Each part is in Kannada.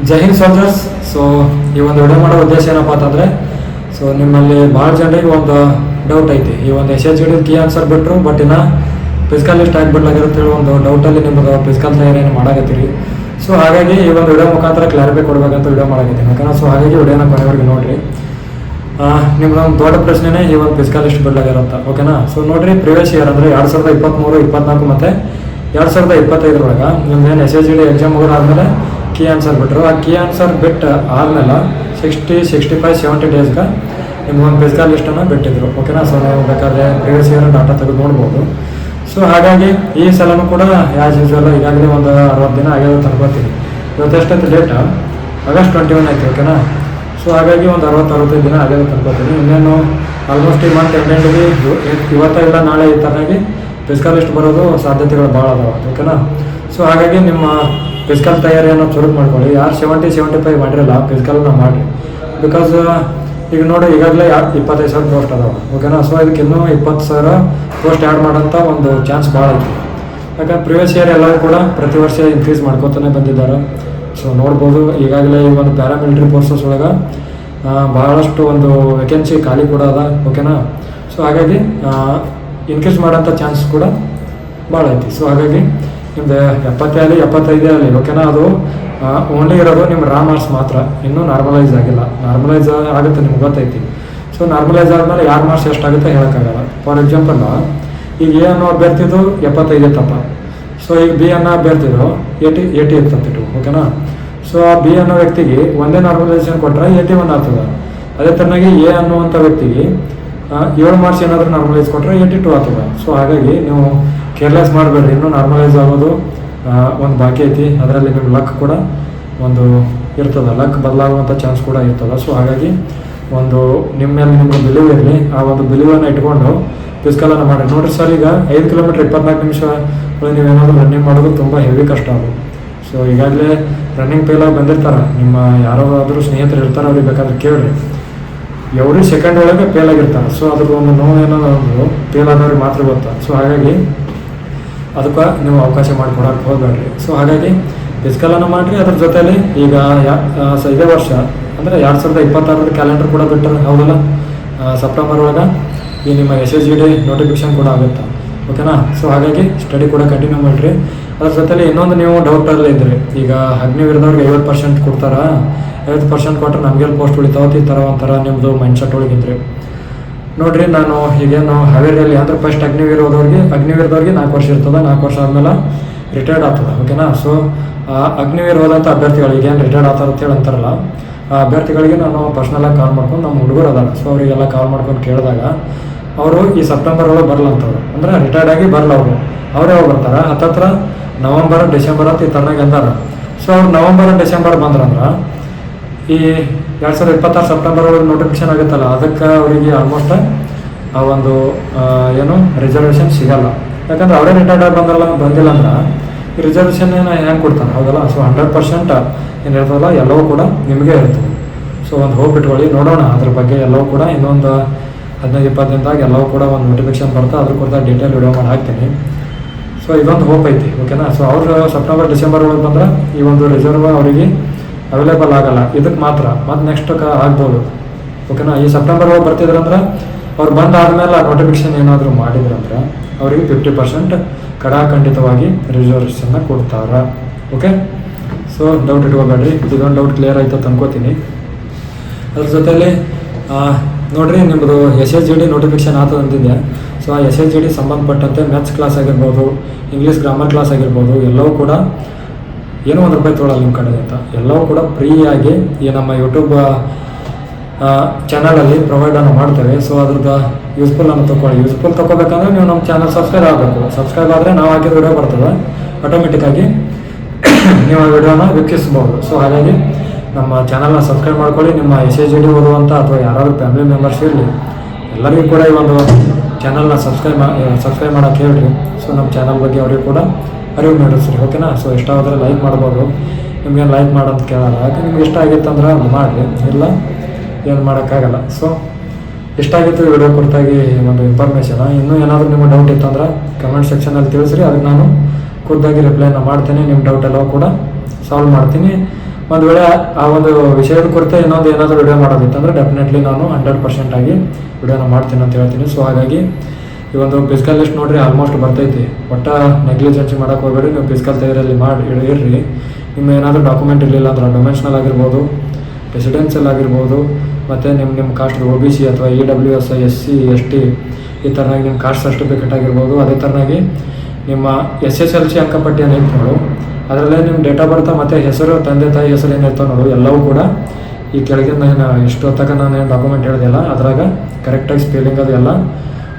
ಜೈ ಹಿಂದ್ ಸೋಲ್ಜರ್ಸ್. ಸೊ ಈ ಒಂದು ವಿಡಿಯೋ ಮಾಡೋ ಉದ್ದೇಶ ಏನಪ್ಪ ಅಂತಂದರೆ, ಸೊ ನಿಮ್ಮಲ್ಲಿ ಭಾಳ ಜನರಿಗೆ ಒಂದು ಡೌಟ್ ಐತಿ. ಈ ಒಂದು SHGD ಕೀ ಆನ್ಸರ್ ಬಿಟ್ಟರು, ಬಟ್ ಇನ್ನು ಫಿಸಿಕಲ್ ಲಿಸ್ಟ್ ಆಗಿಬಿಡ್ಲಾಗಿರುತ್ತೆ ಹೇಳಿ ಒಂದು ಡೌಟಲ್ಲಿ ನಿಮ್ಮದು ಫಿಸಿಕಲ್ ತಯಾರಿಯನ್ನು ಮಾಡಾಕತ್ತೀರಿ. ಸೊ ಹಾಗಾಗಿ ಈ ಒಂದು ವಿಡಿಯೋ ಮುಖಾಂತರ ಕ್ಲಾರಿಫೈ ಕೊಡಬೇಕಂತ ವಿಡಿಯೋ ಮಾಡಾಕತ್ತೀನಿ. ಯಾಕಂದ್ರೆ ಸೊ ಹಾಗಾಗಿ ವಿಡಿಯೋನ ಕೊನೆವರೆಗೆ ನೋಡಿರಿ. ನಿಮ್ದೊಂದು ದೊಡ್ಡ ಪ್ರಶ್ನೆನೇ ಈ ಒಂದು ಫಿಸಿಕಲ್ ಲಿಸ್ಟ್ ಬಿಡ್ಲಾಗಿರುತ್ತೆ. ಓಕೆನಾ? ಸೊ ನೋಡಿರಿ, ಪ್ರಿವಿಯಸ್ ಇಯರ್ ಅಂದರೆ 2023, 24 ಮತ್ತು 2025 ಒಳಗೆ ನಿಮ್ದೇನು SHGD ಎಕ್ಸಾಮ್ ಮುಗಿದಾದ್ಮೇಲೆ ಕೀ ಆನ್ಸರ್ ಬಿಟ್ಟರು. ಆ ಕೀ ಆನ್ಸರ್ ಬಿಟ್ಟು ಆದಮೇಲೆ 60, 65, 70 ಡೇಸ್ಗೆ ನಿಮ್ಗೊಂದು ಫಿಸಿಕಲ್ ಲಿಸ್ಟನ್ನು ಬಿಟ್ಟಿದ್ರು. ಓಕೆನಾ? ಸೊ ನಾವು ಬೇಕಾದ್ರೆ ಪ್ರಿವಿಯಸ್ ಇಯರ್ ಡಾಟಾ ತೆಗೆದು ನೋಡ್ಬೋದು. ಸೊ ಹಾಗಾಗಿ ಈ ಸಲನೂ ಕೂಡ ಆ್ಯಸ್ ಯೂಸ್ವಲ್ ಈಗಾಗಲೇ ಒಂದು 60 ದಿನ ಆಗ್ಯಾವ ತರ್ಕೋತೀವಿ. ಇವತ್ತೆಷ್ಟೈತೆ ಡೇಟ್? ಆಗಸ್ಟ್ 21 ಐತಿ. ಓಕೆನಾ? ಸೊ ಹಾಗಾಗಿ ಒಂದು 60-65 ದಿನ ಆಗ್ಯಾವ ತರ್ಕೋತೀವಿ. ಇನ್ನೇನು ಆಲ್ಮೋಸ್ಟ್ ಈ ಮಂತ್ ಎಂಡಿಗೆ ಇವತ್ತಿಲ್ಲ ನಾಳೆ ಈ ಥರನಾಗಿ ಫಿಸಿಕಲ್ ಲಿಸ್ಟ್ ಬರೋದು ಸಾಧ್ಯತೆಗಳು ಭಾಳ ಅದಾವೆ. ಓಕೆನಾ? ಸೊ ಹಾಗಾಗಿ ನಿಮ್ಮ ಫಿಸಿಕಲ್ ತಯಾರಿಯನ್ನು ಚುರುಕು ಮಾಡ್ಕೊಳ್ಳಿ. ಯಾರು 70, 75 ಮಾಡಿರಲ್ಲ ಫಿಸಿಕಲ್ನ ಮಾಡಿರಿ. ಬಿಕಾಸ್ ಈಗ ನೋಡಿ, ಈಗಾಗಲೇ 25,000 ಪೋಸ್ಟ್ ಅದಾವೆ. ಓಕೆನಾ? ಸೊ ಇದಕ್ಕೆ ಇನ್ನೂ 20,000 ಪೋಸ್ಟ್ ಆ್ಯಡ್ ಮಾಡೋಂಥ ಒಂದು ಚಾನ್ಸ್ ಭಾಳ ಐತಿ. ಯಾಕಂದ್ರೆ ಪ್ರಿವಿಯಸ್ ಇಯರ್ ಎಲ್ಲರೂ ಕೂಡ ಪ್ರತಿ ವರ್ಷ ಇನ್ಕ್ರೀಸ್ ಮಾಡ್ಕೋತಾನೆ ಬಂದಿದ್ದಾರೆ. ಸೊ ನೋಡ್ಬೋದು, ಈಗಾಗಲೇ ಈ ಒಂದು ಪ್ಯಾರಾಮಿಲಿಟ್ರಿ ಫೋರ್ಸಸ್ ಒಳಗೆ ಭಾಳಷ್ಟು ಒಂದು ವೇಕೆನ್ಸಿ ಖಾಲಿ ಕೂಡ ಅದ. ಓಕೆನಾ? ಸೊ ಹಾಗಾಗಿ ಇನ್ಕ್ರೀಸ್ ಮಾಡೋಂಥ ಚಾನ್ಸ್ ಕೂಡ ಭಾಳ ಐತಿ. ಸೊ ಹಾಗಾಗಿ ನಿಮ್ದು 70 ಆಗಲಿ 75 ಆಗಲಿ, ಓಕೆನಾ, ಅದು ಓನ್ಲಿ ಇರೋದು ನಿಮ್ಮ ರಾ ಮಾರ್ಕ್ಸ್ ಮಾತ್ರ, ಇನ್ನೂ ನಾರ್ಮಲೈಸ್ ಆಗಿಲ್ಲ. ನಾರ್ಮಲೈಸ್ ಆಗುತ್ತೆ, ನಿಮ್ಗೆ ಗೊತ್ತೈತಿ. ಸೊ ನಾರ್ಮಲೈಸ್ ಆದಮೇಲೆ ಯಾರು ಮಾರ್ಕ್ಸ್ ಎಷ್ಟಾಗುತ್ತೆ ಹೇಳೋಕ್ಕಾಗಲ್ಲ. ಫಾರ್ ಎಕ್ಸಾಂಪಲ್, ಈಗ ಎ ಅನ್ನೋ ಅಭ್ಯರ್ಥಿದು 75 ಇತ್ತಪ್ಪ. ಸೊ ಈಗ ಬಿ ಅನ್ನೋ ಅಭ್ಯರ್ಥಿದು 80 ಇರ್ತಂತಿಟ್ಟು. ಓಕೆನಾ? ಸೊ ಆ ಬಿ ಅನ್ನೋ ವ್ಯಕ್ತಿಗೆ ಒಂದೇ ನಾರ್ಮಲೈಸೇಷನ್ ಕೊಟ್ಟರೆ 81 ಆಗ್ತದೆ. ಅದೇ ಥರನಾಗಿ ಎ ಅನ್ನುವಂಥ ವ್ಯಕ್ತಿಗೆ 7 ಮಾರ್ಕ್ಸ್ ಏನಾದರೂ ನಾರ್ಮಲೈಸ್ ಕೊಟ್ಟರೆ 82 ಆಗ್ತದೆ. ಸೊ ಹಾಗಾಗಿ ನೀವು ಕೇರ್ಲೆಸ್ ಮಾಡಬೇಡ್ರಿ. ಇನ್ನೂ ನಾರ್ಮಲೈಸ್ ಆಗೋದು ಒಂದು ಬಾಕಿ ಐತಿ. ಅದರಲ್ಲಿ ನಿಮ್ಮ ಲಕ್ ಕೂಡ ಒಂದು ಇರ್ತದೆ, ಲಕ್ ಬದಲಾಗುವಂಥ ಚಾನ್ಸ್ ಕೂಡ ಇರ್ತದೆ. ಸೊ ಹಾಗಾಗಿ ಒಂದು ನಿಮ್ಮ ಮೇಲೆ ನಿಮ್ಗೆ ಬಿಲೀವ್ ಇರಲಿ. ಆ ಒಂದು ಬಿಲೀವನ್ನು ಇಟ್ಕೊಂಡು ಫಿಸಿಕಲನ್ನು ಮಾಡಿ ನೋಡಿರಿ. ಸರ್, ಈಗ 5 ಕಿಲೋಮೀಟ್ರ್ 24 ನಿಮಿಷ ನೀವೇನಾದರೂ ರನ್ನಿಂಗ್ ಮಾಡೋದು ತುಂಬ ಹೆವಿ ಕಷ್ಟ ಅದು. ಸೊ ಈಗಾಗಲೇ ರನ್ನಿಂಗ್ ಫೇಲಾಗಿ ಬಂದಿರ್ತಾರೆ, ನಿಮ್ಮ ಯಾರಾದರೂ ಸ್ನೇಹಿತರು ಇರ್ತಾರೆ, ಅವ್ರಿಗೆ ಬೇಕಾದ್ರೆ ಕೇಳಿರಿ. ಎವ್ರಿ ಸೆಕೆಂಡ್ ಒಳಗೆ ಫೇಲ್ ಆಗಿರ್ತಾರೆ. ಸೊ ಅದ್ರದ್ದು ಒಂದು ನೋವು ಏನಾದ್ರು ಫೇಲ್ ಆದವ್ರಿಗೆ ಮಾತ್ರ ಗೊತ್ತಾ. ಸೊ ಹಾಗಾಗಿ ಅದಕ್ಕೆ ನೀವು ಅವಕಾಶ ಮಾಡಿಕೊಡೋಕೆ ಹೋಗಬೇಡ್ರಿ. ಸೊ ಹಾಗಾಗಿ ಫಿಸಿಕಲನ್ನು ಮಾಡಿರಿ. ಅದ್ರ ಜೊತೆಯಲ್ಲಿ ಈಗ ಇದೇ ವರ್ಷ ಅಂದರೆ 2026 ಕ್ಯಾಲೆಂಡರ್ ಕೂಡ ಬಿಟ್ಟರೆ, ಹೌದಲ್ಲ, ಸೆಪ್ಟೆಂಬರ್ ಒಳಗೆ ಈ ನಿಮ್ಮ SHGD ನೋಟಿಫಿಕೇಶನ್ ಕೂಡ ಆಗುತ್ತೆ. ಓಕೆನಾ? ಸೊ ಹಾಗಾಗಿ ಸ್ಟಡಿ ಕೂಡ ಕಂಟಿನ್ಯೂ ಮಾಡಿರಿ. ಅದ್ರ ಜೊತೆಲಿ ಇನ್ನೊಂದು ನೀವು ಡೌಟಲ್ಲಿ ಇದ್ರಿ, ಈಗ ಅಗ್ನಿವೀರದವ್ರಿಗೆ 50% ಕೊಡ್ತಾರಾ, 50% ಕೊಟ್ಟರೆ ನಮಗೆಲ್ಲಿ ಪೋಸ್ಟ್ ಉಳಿತಾವತ್ತು, ಈ ಥರ ಒಂಥರ ನಿಮ್ಮದು ಮೈಂಡ್ಸೆಟ್ ಒಳಗಿದ್ರಿ. ನೋಡಿರಿ, ನಾನು ಈಗೇನು ಹಾವೇರಿಯಲ್ಲಿ ಅಂದರೆ ಫಸ್ಟ್ ಅಗ್ನಿವೀರದವ್ರಿಗೆ 4 ವರ್ಷ ಇರ್ತದೆ. 4 ವರ್ಷ ಆದಮೇಲೆ ರಿಟೈರ್ಡ್ ಆಗ್ತದೆ. ಓಕೆನಾ? ಸೊ ಅಗ್ನಿವೀರ ಹೋದಂಥ ಅಭ್ಯರ್ಥಿಗಳು ಈಗೇನು ರಿಟೈರ್ಡ್ ಆಗ್ತಾರೆ ಅಂತೇಳಿ ಅಂತಾರಲ್ಲ, ಆ ಅಭ್ಯರ್ಥಿಗಳಿಗೆ ನಾನು ಪರ್ಸ್ನಲಾಗಿ ಕಾಲ್ ಮಾಡ್ಕೊಂಡು, ನಮ್ಮ ಹುಡುಗರು ಅದಾರ, ಸೊ ಅವರಿಗೆಲ್ಲ ಕಾಲ್ ಮಾಡ್ಕೊಂಡು ಕೇಳಿದಾಗ ಅವರು ಈ ಸೆಪ್ಟೆಂಬರ್ ಒಳಗೆ ಬರಲ್ಲ ಅಂತವ್ರು. ಅಂದರೆ ರಿಟೈರ್ಡ್ ಆಗಿ ಬರಲ್ಲ ಅವರು, ಅವರೇ ಹೋಗಿ ಬರ್ತಾರೆ. ಹತ್ತತ್ರ ನವಂಬರ್, ಡಿಸೆಂಬರ್ ಅಂತ ಈ ಥರನಾಗಿ ಅಂತಾರೆ. ಸೊ ಅವ್ರು ನವಂಬರ್, ಡಿಸೆಂಬರ್ ಬಂದ್ರಂದ್ರೆ ಈ 2026 ಸೆಪ್ಟೆಂಬರ್ ಒಳಗೆ ನೋಟಿಫಿಕೇಶನ್ ಆಗುತ್ತಲ್ಲ, ಅದಕ್ಕೆ ಅವರಿಗೆ ಆಲ್ಮೋಸ್ಟ್ ಆ ಒಂದು ಏನು ರಿಸರ್ವೇಷನ್ ಸಿಗಲ್ಲ. ಯಾಕಂದ್ರೆ ಅವರೇ ರಿಟೈರ್ಡ್ ಆಗಿ ಬಂದಿಲ್ಲ ಅಂದ್ರೆ ಈ ರಿಸರ್ವೇಷನ್ ಹೆಂಗೆ ಕೊಡ್ತಾರೆ, ಹೌದಲ್ಲ. ಸೊ 100% ಏನು ಇರ್ತದಲ್ಲ, ಎಲ್ಲವೂ ಕೂಡ ನಿಮಗೆ ಇರ್ತದೆ. ಸೊ ಒಂದು ಹೋಗಿ ಬಿಟ್ಕೊಳ್ಳಿ, ನೋಡೋಣ ಅದ್ರ ಬಗ್ಗೆ ಎಲ್ಲವೂ ಕೂಡ. ಇನ್ನೊಂದು 15-20 ದಿನದಾಗ ಎಲ್ಲವೂ ಕೂಡ ಒಂದು ನೋಟಿಫಿಕೇಶನ್ ಬರ್ತದೆ, ಅದ್ರ ಕುರಿತ ಡೀಟೇಲ್ ವಿಡಿಯೋ ಮಾಡಿ ಹಾಕ್ತೀನಿ. ಸೊ ಇದೊಂದು ಹೋಪ್ ಐತಿ. ಓಕೆನಾ? ಸೊ ಅವರು ಸೆಪ್ಟೆಂಬರ್, ಡಿಸೆಂಬರ್ ಒಳಗೆ ಬಂದ್ರೆ ಈ ಒಂದು ರಿಸರ್ವ್ ಅವರಿಗೆ ಅವೈಲೇಬಲ್ ಆಗಲ್ಲ. ಇದಕ್ಕೆ ಮಾತ್ರ ಮತ್ತು ನೆಕ್ಸ್ಟ್ ಆಗ್ಬೋದು. ಓಕೆನಾ? ಈ ಸೆಪ್ಟೆಂಬರ್ ಒಳಗೆ ಬರ್ತಿದ್ರಂದ್ರೆ ಅವ್ರು ಬಂದಾದ್ಮೇಲೆ ನೋಟಿಫಿಕೇಶನ್ ಏನಾದರೂ ಮಾಡಿದ್ರಂದ್ರೆ ಅವರಿಗೆ 50% ಖಂಡಿತವಾಗಿ ರಿಸರ್ವೇಷನ್ನ ಕೊಡ್ತಾರೆ. ಓಕೆ? ಸೊ ಡೌಟ್ ಇಟ್ಕೋಬೇಡ್ರಿ. ಇದೊಂದು ಡೌಟ್ ಕ್ಲಿಯರ್ ಆಯ್ತು ಅಂತ ಅನ್ಕೋತೀನಿ. ಅದ್ರ ಜೊತೆಯಲ್ಲಿ ನೋಡಿರಿ, ನಿಮ್ಮದು SHGD ನೋಟಿಫಿಕೇಶನ್ ಆಗ್ತದೆ ಅಂತಿದೆ. ಸೊ ಆ SHGD ಸಂಬಂಧಪಟ್ಟಂತೆ ಮ್ಯಾಥ್ಸ್ ಕ್ಲಾಸ್ ಆಗಿರ್ಬೋದು, ಇಂಗ್ಲೀಷ್ ಗ್ರಾಮರ್ ಕ್ಲಾಸ್ ಆಗಿರ್ಬೋದು, ಎಲ್ಲವೂ ಕೂಡ ಏನೋ ₹1 ತೊಗೊಳಲ್ಲ ನಿಮ್ಮ ಕಡೆ ಅಂತ. ಎಲ್ಲವೂ ಕೂಡ ಫ್ರೀಯಾಗಿ ಈ ನಮ್ಮ ಯೂಟ್ಯೂಬ್ ಚಾನಲಲ್ಲಿ ಪ್ರೊವೈಡನ್ನು ಮಾಡ್ತೇವೆ. ಸೊ ಅದ್ರದ್ದು ಯೂಸ್ಫುಲ್ಲನ್ನು ತೊಗೊಳ್ಳಿ. ಯೂಸ್ಫುಲ್ ತೊಗೋಬೇಕಂದ್ರೆ ನೀವು ನಮ್ಮ ಚಾನಲ್ ಸಬ್ಸ್ಕ್ರೈಬ್ ಆಗಬೇಕು. ಸಬ್ಸ್ಕ್ರೈಬ್ ಆದರೆ ನಾವು ಹಾಕಿದ ವಿಡಿಯೋ ಬರ್ತದೆ, ಆಟೋಮೆಟಿಕ್ಕಾಗಿ ನೀವು ಆ ವಿಡಿಯೋನ ವೀಕ್ಷಿಸ್ಬೋದು. ಸೊ ಹಾಗಾಗಿ ನಮ್ಮ ಚಾನಲ್ನ ಸಬ್ಸ್ಕ್ರೈಬ್ ಮಾಡ್ಕೊಳ್ಳಿ. ನಿಮ್ಮ SHGD ಓದುವಂಥ ಅಥವಾ ಯಾರಾದರೂ ಫ್ಯಾಮಿಲಿ ಮೆಂಬರ್ಸ್ ಇರಲಿ, ಎಲ್ಲರಿಗೂ ಕೂಡ ಈ ಒಂದು ಚಾನಲ್ನ ಸಬ್ಸ್ಕ್ರೈಬ್ ಮಾಡೋಕ್ಕೆ ಹೇಳ್ರಿ. ಸೊ ನಮ್ಮ ಚಾನಲ್ ಬಗ್ಗೆ ಅವ್ರಿಗೆ ಕೂಡ ಅರಿವು ಮೂಡಿಸ್ರಿ. ಓಕೆನಾ? ಸೊ ಇಷ್ಟ ಆದರೆ ಲೈಕ್ ಮಾಡ್ಬೋದು. ನಿಮ್ಗೇನು ಲೈಕ್ ಮಾಡೋಂತ ಕೇಳಲ್ಲ, ಯಾಕೆ ನಿಮ್ಗೆ ಇಷ್ಟ ಆಗಿತ್ತು ಅಂದ್ರೆ ಅದು ಮಾಡಿರಿ, ಇಲ್ಲ ಏನು ಮಾಡೋಕ್ಕಾಗಲ್ಲ. ಸೊ ಇಷ್ಟ ಆಗಿತ್ತು ವಿಡಿಯೋ ಕುರಿತಾಗಿ ಒಂದು ಇನ್ಫಾರ್ಮೇಷನ್. ಇನ್ನೂ ಏನಾದರೂ ನಿಮಗೆ ಡೌಟ್ ಇತ್ತಂದ್ರೆ ಕಮೆಂಟ್ ಸೆಕ್ಷನಲ್ಲಿ ತಿಳಿಸ್ರಿ, ಅದಕ್ಕೆ ನಾನು ಖುದ್ದಾಗಿ ರಿಪ್ಲೈನ ಮಾಡ್ತೀನಿ. ನಿಮ್ಮ ಡೌಟ್ ಎಲ್ಲ ಕೂಡ ಸಾಲ್ವ್ ಮಾಡ್ತೀನಿ. ಒಂದು ವೇಳೆ ಆ ಒಂದು ವಿಷಯದ ಕುರಿತು ಇನ್ನೊಂದು ಏನಾದರೂ ವಿಡಿಯೋ ಮಾಡೋದಿತ್ತಂದರೆ ಡೆಫಿನೆಟ್ಲಿ ನಾನು 100% ಆಗಿ ವಿಡಿಯೋನ ಮಾಡ್ತೀನಿ ಅಂತ ಹೇಳ್ತೀನಿ. ಸೊ ಹಾಗಾಗಿ ಈ ಒಂದು ಫಿಸಿಕಲ್ ಲಿಸ್ಟ್ ನೋಡಿರಿ ಆಲ್ಮೋಸ್ಟ್ ಬರ್ತೈತಿ. ಒಟ್ಟು ನೆಗ್ಲಿಜೆನ್ಸಿ ಮಾಡೋಕೆ ಹೋಗಬೇಡಿ. ನೀವು ಫಿಸಿಕಲ್ ತಯಾರಿಯಲ್ಲಿ ಇರ್ರಿ. ನಿಮ್ಮ ಏನಾದರೂ ಡಾಕ್ಯುಮೆಂಟ್ ಇರಲಿಲ್ಲ ಅಂದ್ರೆ ಡೊಮೆನ್ಷನಲ್ ಆಗಿರ್ಬೋದು, ರೆಸಿಡೆನ್ಷಿಯಲ್ ಆಗಿರ್ಬೋದು, ಮತ್ತು ನಿಮ್ಮ ಕಾಸ್ಟ್ OBC ಅಥವಾ EWS SC ST ಈ ಥರನಾಗಿ ನಿಮ್ಮ ಕಾಸ್ಟ್ ಸರ್ಟಿಫಿಕೇಟ್ ಆಗಿರ್ಬೋದು. ಅದೇ ಥರನಾಗಿ ನಿಮ್ಮ SSLC ಅಂಕಪಟ್ಟಿ ಏನೈತೆ ನೋಡು, ಅದರಲ್ಲೇ ನಿಮ್ಮ ಡೇಟ್ ಆಫ್ ಬರ್ತ್ ಮತ್ತು ಹೆಸರು, ತಂದೆ ತಾಯಿ ಹೆಸರು ಏನಿರ್ತಾವೆ ನೋಡು, ಎಲ್ಲವೂ ಕೂಡ ಈ ಕೆಳಗಿಂದ ಇಷ್ಟು ಹೊತ್ತಕ ನಾನು ಏನು ಡಾಕ್ಯುಮೆಂಟ್ ಹೇಳಿದೆಯಲ್ಲ ಅದ್ರಾಗ ಕರೆಕ್ಟಾಗಿ ಸ್ಪೆಲ್ಲಿಂಗ್ ಅದು ಎಲ್ಲ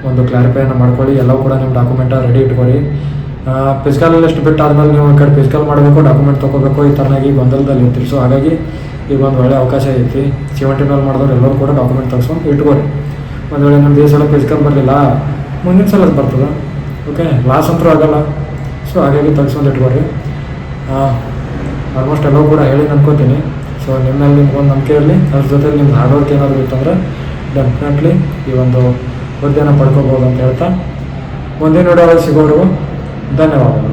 ಒಂದು ಕ್ಲಾರಿಫೈನ ಮಾಡ್ಕೊಳ್ಳಿ. ಎಲ್ಲವೂ ಕೂಡ ನಿಮ್ಮ ಡಾಕ್ಯುಮೆಂಟ ರೆಡಿ ಇಟ್ಕೊಳ್ಳಿ. ಫಿಸಿಕಲ್ ಲಿಸ್ಟ್ ಬಿಟ್ಟು ಆದಮೇಲೆ ನೀವು ಈ ಕಡೆ ಫಿಸಿಕಲ್ ಮಾಡಬೇಕು, ಡಾಕ್ಯುಮೆಂಟ್ ತೊಗೋಬೇಕು, ಈ ಥರನಾಗಿ ಗೊಂದಲದಲ್ಲಿ ಇರ್ತೀರಿ. ಸೊ ಹಾಗಾಗಿ ಈಗ ಒಂದು ಒಳ್ಳೆ ಅವಕಾಶ ಐತಿ. 70 ಮಾಡಿದವ್ರು ಎಲ್ಲರೂ ಕೂಡ ಡಾಕ್ಯುಮೆಂಟ್ ತೆಗೆಸ್ಕೊಂಡು ಇಟ್ಕೋರಿ. ಒಂದು ವೇಳೆ ನಮ್ದು ಈ ಸಲ ಫಿಸಿಕಲ್ ಬರಲಿಲ್ಲ, ಮುಂದಿನ ಸಲ ಬರ್ತದೆ. ಓಕೆ, ಲಾಸ್ ಅಂತೂ ಆಗಲ್ಲ. ಸೊ ಹಾಗಾಗಿ ತೆಗೆಸ್ಕೊಂಡು ಇಟ್ಕೋರಿ. ಆಲ್ಮೋಸ್ಟ್ ಎಲ್ಲವೂ ಕೂಡ ಹೇಳಿ ಅನ್ಕೋತೀನಿ. ಸೊ ನಿಮ್ಮಲ್ಲಿ ನಿಮ್ಗೊಂದು ನಂಬಿಕೆ ಇರಲಿ. ಅದ್ರ ಜೊತೆಲಿ ನಿಮ್ಗೆ ಹಾರ್ಡ್ ವರ್ಕ್ ಏನಾದರೂ ಇತ್ತಂದರೆ ಡೆಫಿನೆಟ್ಲಿ ಈ ಒಂದು ಹುದ್ದೆನ ಪಡ್ಕೋಬೋದು ಅಂತ ಹೇಳ್ತಾ ಮುಂದಿನ ವಿಡಿಯೋದಲ್ಲಿ ಸಿಗೋವರೆಗೂ ಧನ್ಯವಾದ.